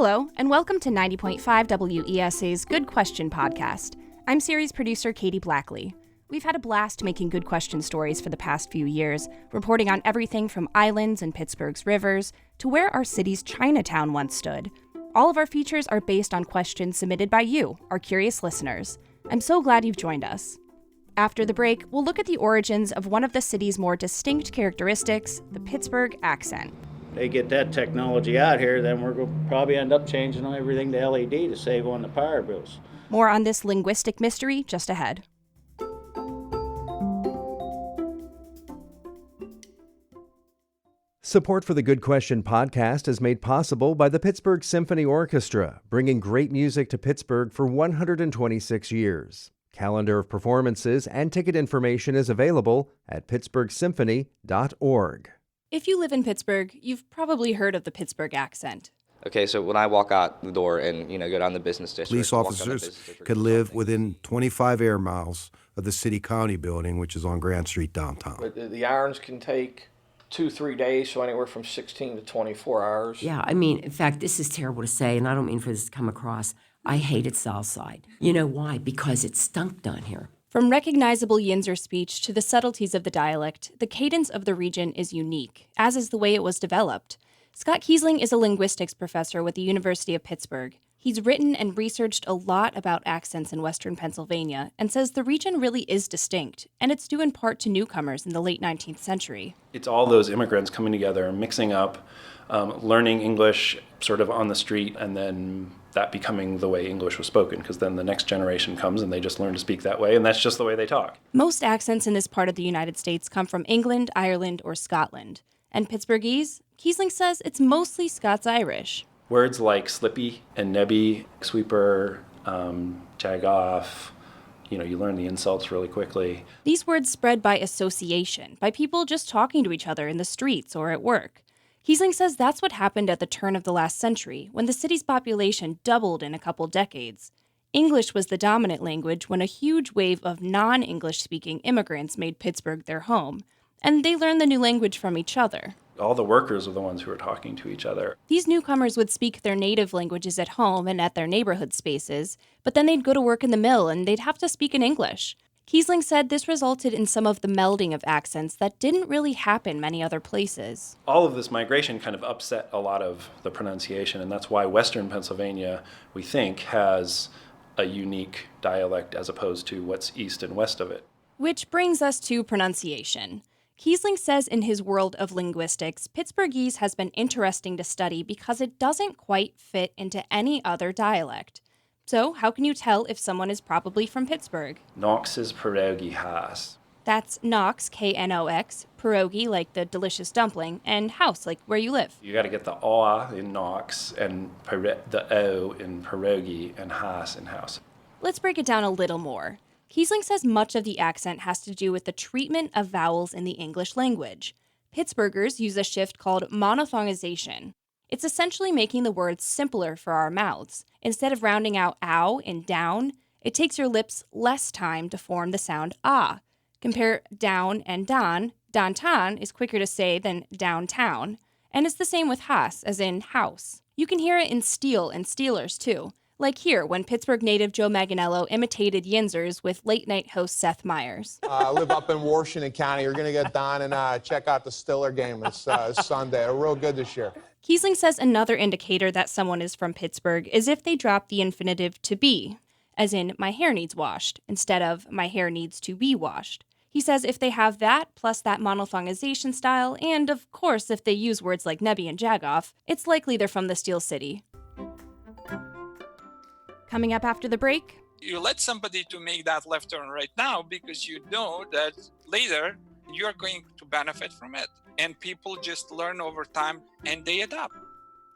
Hello, and welcome to 90.5 WESA's Good Question podcast. I'm series producer Katie Blackley. We've had a blast making Good Question stories for the past few years, reporting on everything from islands and Pittsburgh's rivers to where our city's Chinatown once stood. All of our features are based on questions submitted by you, our curious listeners. I'm so glad you've joined us. After the break, we'll look at the origins of one of the city's more distinct characteristics, the Pittsburgh accent. They get that technology out here, then we're going to probably end up changing everything to LED to save on the power bills. More on this linguistic mystery just ahead. Support for the Good Question podcast is made possible by the Pittsburgh Symphony Orchestra, bringing great music to Pittsburgh for 126 years. Calendar of performances and ticket information is available at pittsburghsymphony.org. If you live in Pittsburgh, you've probably heard of the Pittsburgh accent. Okay, so when I walk out the door and, go down the business district... Police officers could live within 25 air miles of the city-county building, which is on Grand Street downtown. But the irons can take 2-3 days, so anywhere from 16 to 24 hours. Yeah, in fact, this is terrible to say, and I don't mean for this to come across. I hated Southside. You know why? Because it stunk down here. From recognizable Yinzer speech to the subtleties of the dialect, the cadence of the region is unique, as is the way it was developed. Scott Kiesling is a linguistics professor with the University of Pittsburgh. He's written and researched a lot about accents in western Pennsylvania and says the region really is distinct, and it's due in part to newcomers in the late 19th century. It's all those immigrants coming together, mixing up, learning English sort of on the street, and then that becoming the way English was spoken, because then the next generation comes and they just learn to speak that way, and that's just the way they talk. Most accents in this part of the United States come from England, Ireland, or Scotland. And Pittsburghese, Kiesling says it's mostly Scots-Irish. Words like slippy and nebby, sweeper, jag off, you learn the insults really quickly. These words spread by association, by people just talking to each other in the streets or at work. Kiesling says that's what happened at the turn of the last century, when the city's population doubled in a couple decades. English was the dominant language when a huge wave of non-English-speaking immigrants made Pittsburgh their home, and they learned the new language from each other. All the workers were the ones who were talking to each other. These newcomers would speak their native languages at home and at their neighborhood spaces, but then they'd go to work in the mill and they'd have to speak in English. Kiesling said this resulted in some of the melding of accents that didn't really happen many other places. All of this migration kind of upset a lot of the pronunciation, and that's why Western Pennsylvania, we think, has a unique dialect as opposed to what's east and west of it. Which brings us to pronunciation. Kiesling says in his world of linguistics, Pittsburghese has been interesting to study because it doesn't quite fit into any other dialect. So how can you tell if someone is probably from Pittsburgh? Knox is pierogi has. That's Knox, K-N-O-X, pierogi, like the delicious dumpling, and house, like where you live. You got to get the aw in Knox and the o in pierogi and has in house. Let's break it down a little more. Kiesling says much of the accent has to do with the treatment of vowels in the English language. Pittsburghers use a shift called monophthongization. It's essentially making the words simpler for our mouths. Instead of rounding out ow in down, it takes your lips less time to form the sound ah. Compare down and don. Downtown is quicker to say than downtown. And it's the same with has, as in house. You can hear it in steel and Steelers, too. Like here, when Pittsburgh native Joe Manganiello imitated Yinzers with late-night host Seth Meyers. I live up in Washington County. You're going to get down and check out the Stiller game this Sunday. They're real good this year. Kiesling says another indicator that someone is from Pittsburgh is if they drop the infinitive to be, as in my hair needs washed, instead of my hair needs to be washed. He says if they have that, plus that monophthongization style, and of course if they use words like nebby and jagoff, it's likely they're from the Steel City. Coming up after the break. You let somebody to make that left turn right now because you know that later you're going to benefit from it. And people just learn over time and they adapt.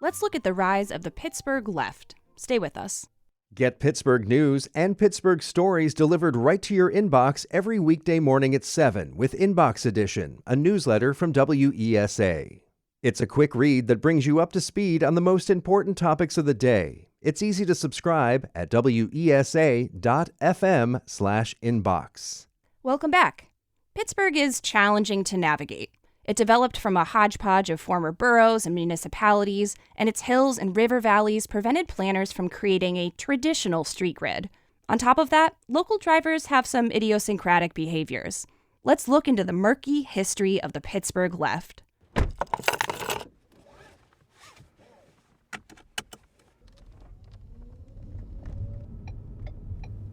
Let's look at the rise of the Pittsburgh Left. Stay with us. Get Pittsburgh news and Pittsburgh stories delivered right to your inbox every weekday morning at 7 with Inbox Edition, a newsletter from WESA. It's a quick read that brings you up to speed on the most important topics of the day. It's easy to subscribe at wesa.fm/inbox. Welcome back. Pittsburgh is challenging to navigate. It developed from a hodgepodge of former boroughs and municipalities, and its hills and river valleys prevented planners from creating a traditional street grid. On top of that, local drivers have some idiosyncratic behaviors. Let's look into the murky history of the Pittsburgh Left.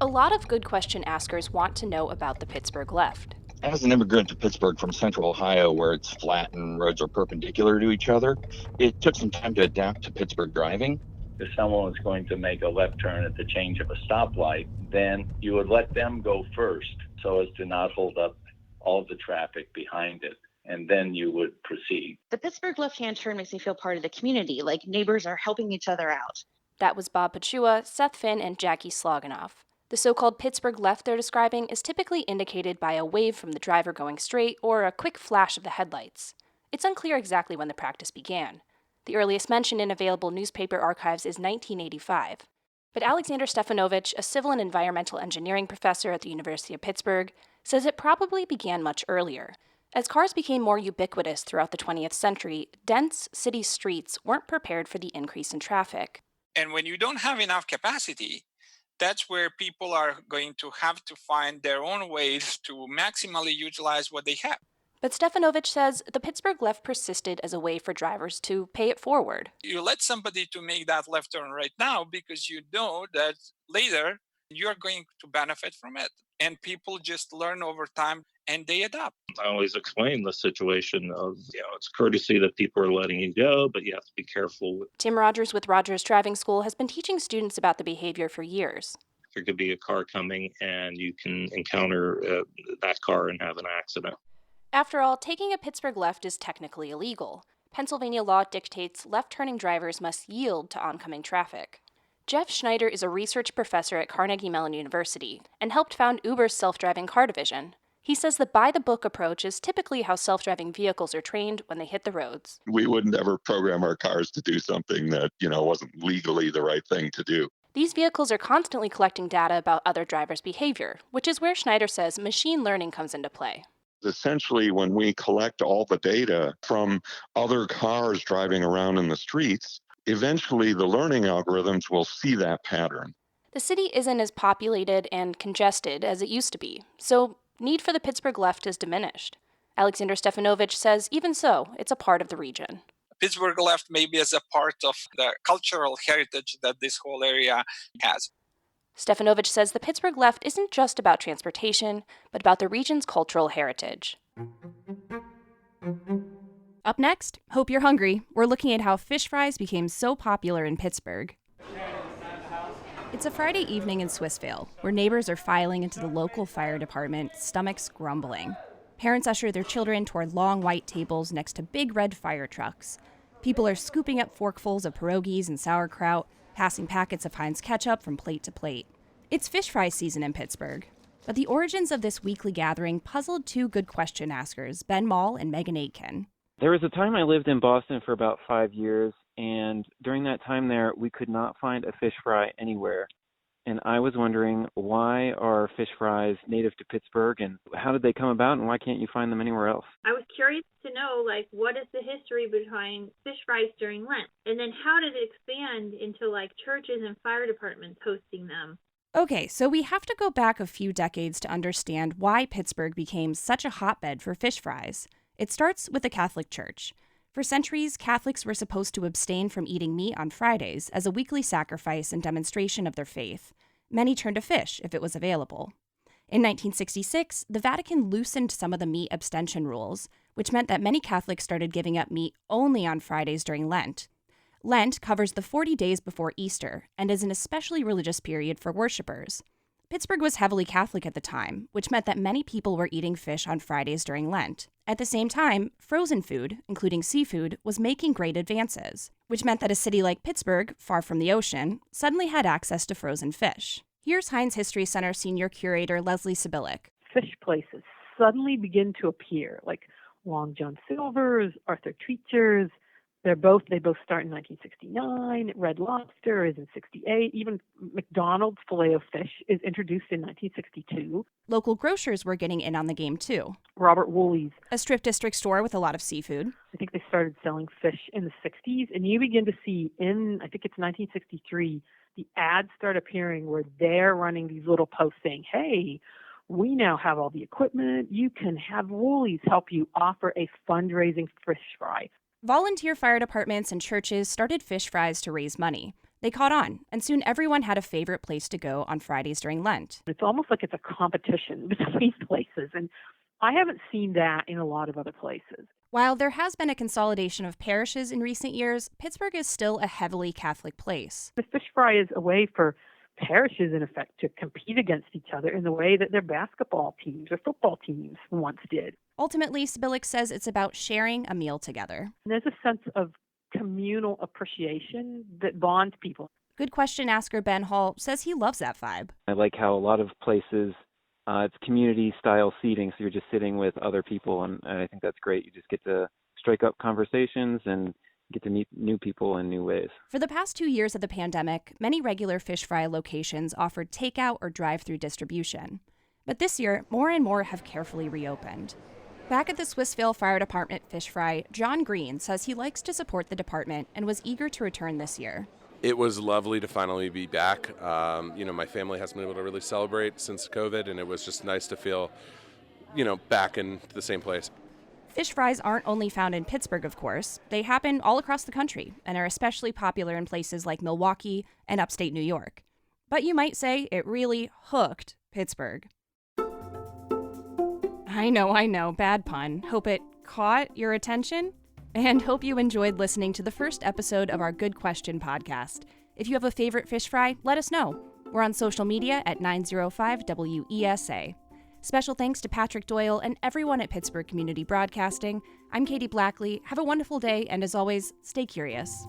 A lot of good question askers want to know about the Pittsburgh Left. As an immigrant to Pittsburgh from central Ohio, where it's flat and roads are perpendicular to each other, it took some time to adapt to Pittsburgh driving. If someone was going to make a left turn at the change of a stoplight, then you would let them go first so as to not hold up all of the traffic behind it, and then you would proceed. The Pittsburgh left-hand turn makes me feel part of the community, like neighbors are helping each other out. That was Bob Pachua, Seth Finn, and Jackie Sloganoff. The so-called Pittsburgh Left they're describing is typically indicated by a wave from the driver going straight or a quick flash of the headlights. It's unclear exactly when the practice began. The earliest mention in available newspaper archives is 1985. But Alexander Stefanovich, a civil and environmental engineering professor at the University of Pittsburgh, says it probably began much earlier. As cars became more ubiquitous throughout the 20th century, dense city streets weren't prepared for the increase in traffic. And when you don't have enough capacity, that's where people are going to have to find their own ways to maximally utilize what they have. But Stefanovich says the Pittsburgh Left persisted as a way for drivers to pay it forward. You let somebody to make that left turn right now because you know that later you're going to benefit from it. And people just learn over time and they adapt. I always explain the situation of, it's courtesy that people are letting you go, but you have to be careful. Tim Rogers with Rogers Driving School has been teaching students about the behavior for years. There could be a car coming and you can encounter that car and have an accident. After all, taking a Pittsburgh left is technically illegal. Pennsylvania law dictates left-turning drivers must yield to oncoming traffic. Jeff Schneider is a research professor at Carnegie Mellon University and helped found Uber's self-driving car division. He says the by-the-book approach is typically how self-driving vehicles are trained when they hit the roads. We wouldn't ever program our cars to do something that, wasn't legally the right thing to do. These vehicles are constantly collecting data about other drivers' behavior, which is where Schneider says machine learning comes into play. Essentially, when we collect all the data from other cars driving around in the streets, eventually the learning algorithms will see that pattern. The city isn't as populated and congested as it used to be, so need for the Pittsburgh Left has diminished. Alexander Stefanovich says even so, it's a part of the region. Pittsburgh Left maybe as a part of the cultural heritage that this whole area has. Stefanovich says the Pittsburgh Left isn't just about transportation, but about the region's cultural heritage. Up next, hope you're hungry. We're looking at how fish fries became so popular in Pittsburgh. It's a Friday evening in Swissvale, where neighbors are filing into the local fire department, stomachs grumbling. Parents usher their children toward long white tables next to big red fire trucks. People are scooping up forkfuls of pierogies and sauerkraut, passing packets of Heinz ketchup from plate to plate. It's fish fry season in Pittsburgh. But the origins of this weekly gathering puzzled two good question askers, Ben Mall and Megan Aitken. There was a time I lived in Boston for about 5 years, and during that time there, we could not find a fish fry anywhere. And I was wondering, why are fish fries native to Pittsburgh, and how did they come about, and why can't you find them anywhere else? I was curious to know, what is the history behind fish fries during Lent? And then how did it expand into, churches and fire departments hosting them? Okay, so we have to go back a few decades to understand why Pittsburgh became such a hotbed for fish fries. It starts with the Catholic Church. For centuries, Catholics were supposed to abstain from eating meat on Fridays as a weekly sacrifice and demonstration of their faith. Many turned to fish if it was available. In 1966, the Vatican loosened some of the meat abstention rules, which meant that many Catholics started giving up meat only on Fridays during Lent. Lent covers the 40 days before Easter and is an especially religious period for worshipers. Pittsburgh was heavily Catholic at the time, which meant that many people were eating fish on Fridays during Lent. At the same time, frozen food, including seafood, was making great advances, which meant that a city like Pittsburgh, far from the ocean, suddenly had access to frozen fish. Here's Heinz History Center Senior Curator Leslie Sibilic. Fish places suddenly begin to appear, like Long John Silver's, Arthur Treacher's, They both start in 1969. Red Lobster is in 68. Even McDonald's Filet-O-Fish is introduced in 1962. Local grocers were getting in on the game too. Robert Woolley's, a Strip District store with a lot of seafood. I think they started selling fish in the 60s, and you begin to see in, I think it's 1963, the ads start appearing where they're running these little posts saying, hey, we now have all the equipment. You can have Woolies help you offer a fundraising fish fry. Volunteer fire departments and churches started fish fries to raise money. They caught on, and soon everyone had a favorite place to go on Fridays during Lent. It's almost like it's a competition between places, and I haven't seen that in a lot of other places. While there has been a consolidation of parishes in recent years, Pittsburgh is still a heavily Catholic place. The fish fry is a way for parishes, in effect, to compete against each other in the way that their basketball teams or football teams once did. Ultimately, Sibilic says it's about sharing a meal together. And there's a sense of communal appreciation that bonds people. Good question asker Ben Hall says he loves that vibe. I like how a lot of places, it's community-style seating, so you're just sitting with other people, and I think that's great. You just get to strike up conversations and get to meet new people in new ways. For the past 2 years of the pandemic, many regular fish fry locations offered takeout or drive-through distribution. But this year, more and more have carefully reopened. Back at the Swissvale Fire Department fish fry, John Green says he likes to support the department and was eager to return this year. It was lovely to finally be back. My family hasn't been able to really celebrate since COVID, and it was just nice to feel, back in the same place. Fish fries aren't only found in Pittsburgh, of course. They happen all across the country and are especially popular in places like Milwaukee and upstate New York. But you might say it really hooked Pittsburgh. I know, bad pun. Hope it caught your attention? And hope you enjoyed listening to the first episode of our Good Question podcast. If you have a favorite fish fry, let us know. We're on social media at 905 WESA. Special thanks to Patrick Doyle and everyone at Pittsburgh Community Broadcasting. I'm Katie Blackley. Have a wonderful day, and as always, stay curious.